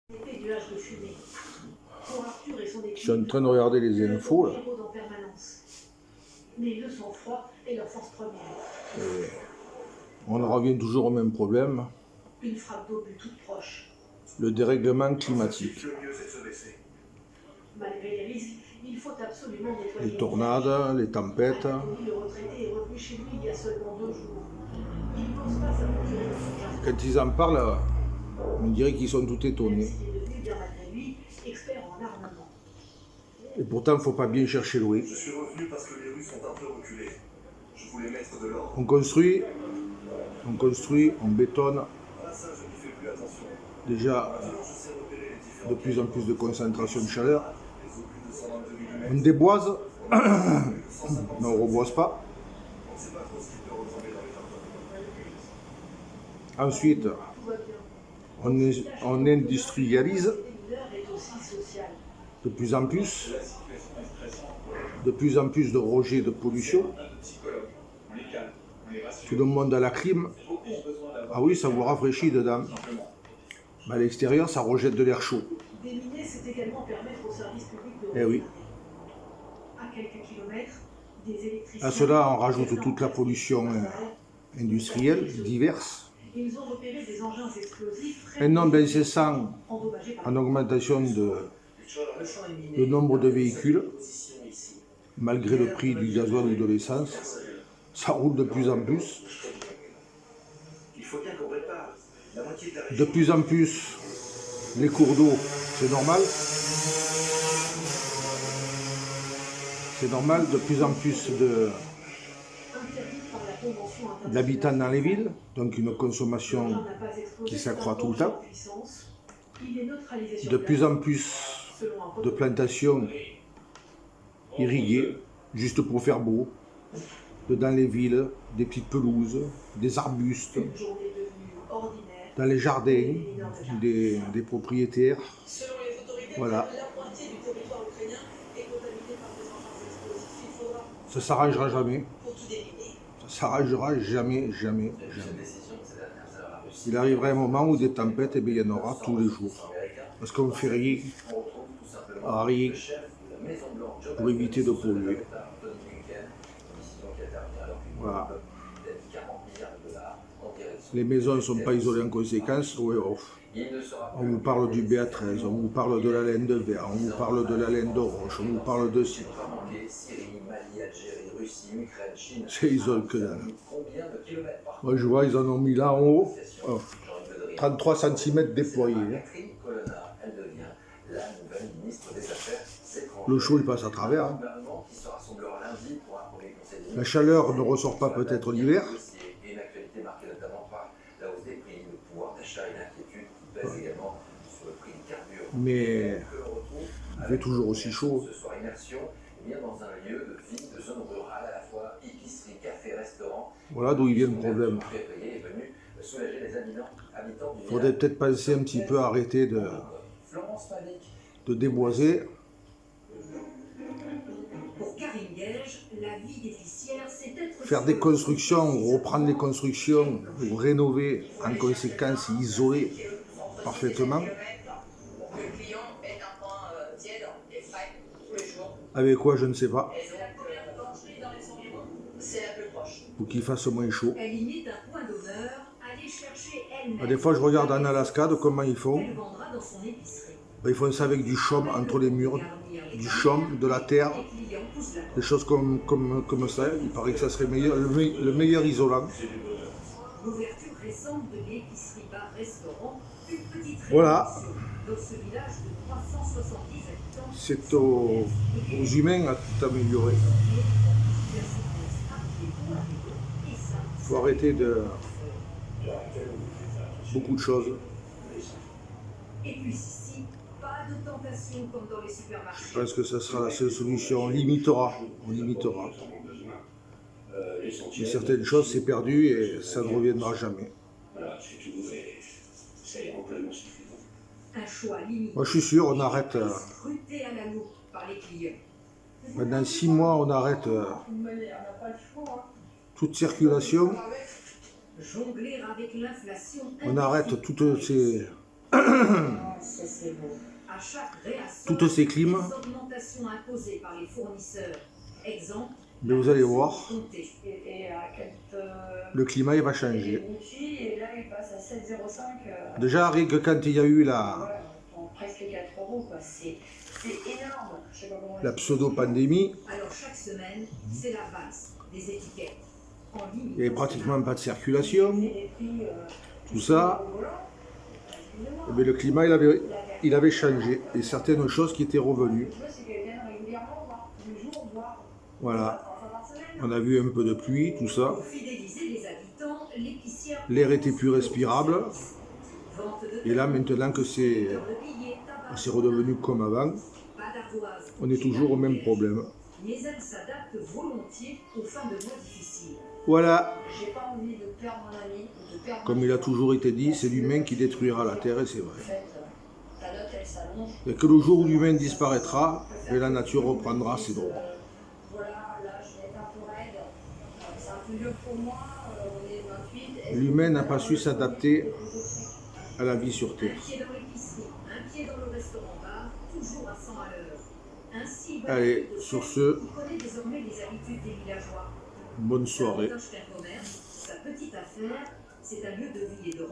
Je suis en train de regarder les infos là. Et on en revient toujours au même problème. Le dérèglement climatique. Les tornades, les tempêtes. Quand ils en parlent, on dirait qu'ils sont tout étonnés. Et pourtant, il ne faut pas bien chercher loin. Je suis revenu parce que les rues sont un peu reculées. Je voulais mettre de l'ordre. On construit, on bétonne. Ah ça, je n'y fais plus attention. Déjà, Maintenant, je sais repérer les différents. de plus en plus de concentration de chaleur. Les eaux plus de 122 mm. On déboise, mais on ne reboise pas. On ne sait pas trop ce qui peut retomber dans les cartons. Ensuite, on industrialise de plus en plus de rejets de pollution. Tout le monde a la clim. Ah oui, ça vous rafraîchit dedans. Mais à l'extérieur, ça rejette de l'air chaud. Eh oui. À cela, on rajoute toute la pollution industrielle, diverse. Un nombre incessant en augmentation de nombre de véhicules, malgré le prix du gasoil ou de l'essence. Ça roule de plus en plus. De plus en plus, les cours d'eau, c'est normal. C'est normal, de plus en plus d'habitants dans les villes, donc une consommation qui s'accroît tout le temps. De plus en plus de plantations irriguées, juste pour faire beau. Dans les villes, des petites pelouses, des arbustes, dans les jardins des propriétaires. Voilà. Ça s'arrangera jamais. Ça s'arrangera jamais, jamais, jamais. Il arrivera un moment où des tempêtes, eh bien, il y en aura tous les jours. Parce qu'on ne fait rien, pour éviter de polluer. Voilà. Les maisons ne sont pas isolées en conséquence. Ouais, oh. On vous parle du BA13, on vous parle de la laine de verre, on vous parle de la laine de roche, on vous parle de ci. C'est isole que dalle. Moi je vois, ils en ont mis là en haut, 33 cm déployés. Le chaud il passe à travers. Hein. La chaleur ne ressort pas peut-être l'hiver. Mais il fait toujours aussi chaud. Voilà d'où il vient le problème. Il faudrait peut-être penser un petit peu à arrêter de déboiser. Faire des constructions, reprendre les constructions, ou rénover, en conséquence isoler parfaitement. Avec quoi, je ne sais pas. Pour qu'il fasse moins chaud. Des fois, je regarde en Alaska de comment ils font. Ils font ça avec du chaume entre les murs, du chaume, de la terre, des choses comme ça. Il paraît que ça serait meilleur, le meilleur isolant. Voilà. C'est aux humains à tout améliorer. Il faut arrêter de beaucoup de choses. Je pense que ça sera la seule solution. On limitera. Mais certaines choses, c'est perdu et ça ne reviendra jamais. Moi, je suis sûr, on arrête. Pendant 6 mois, on arrête toute circulation. On arrête toutes ces C'est beau. À chaque réassort, toutes ces clims, des augmentations imposées par les fournisseurs. Exemple, mais vous allez voir, comptée. Et à quelques... le climat il va changer. Wi-Fi, et là, il passe à 7,05. Déjà, rien que quand il y a eu la Voilà, on prend presque 4 euros, quoi. C'est énorme. Je sais pas comment pseudo-pandémie, Alors chaque semaine, c'est la valse des étiquettes. En ligne, il n'y avait pratiquement pas de circulation, les prix, tout ça, eh bien, le climat il avait changé, et certaines choses qui étaient revenues. C'est qu'elles viennent régulièrement, voire tous les jours, voire Voilà, 3 fois par semaine. on a vu un peu de pluie, tout ça, Pour fidéliser les habitants, l'épicière l'air était plus respirable, vente de et là maintenant que c'est billets, tabac, redevenu comme avant, pas d'ardoise, on est toujours au même problème. mais elle s'adapte volontiers aux fins de mois difficiles. Voilà, J'ai pas envie de perdre mon ami, ou de perdre comme il a toujours été dit, c'est l'humain qui détruira la Terre, et c'est En vrai. fait, ta note, elle s'allonge. Et que le jour où l'humain disparaîtra, et la nature reprendra ses droits. Voilà, là, je vais être un peu raide. C'est un peu dur pour moi, on est le 28. L'humain n'a pas su s'adapter à la vie sur Un Terre. pied dans l'épicerie, un pied dans le restaurant-bar, toujours à 100 à l'heure. Ainsi, Allez, Valérie de sur Sèvres, ce, qui connaît désormais les habitudes des villageois. bonne soirée. Sa petite affaire, c'est un lieu de vie et de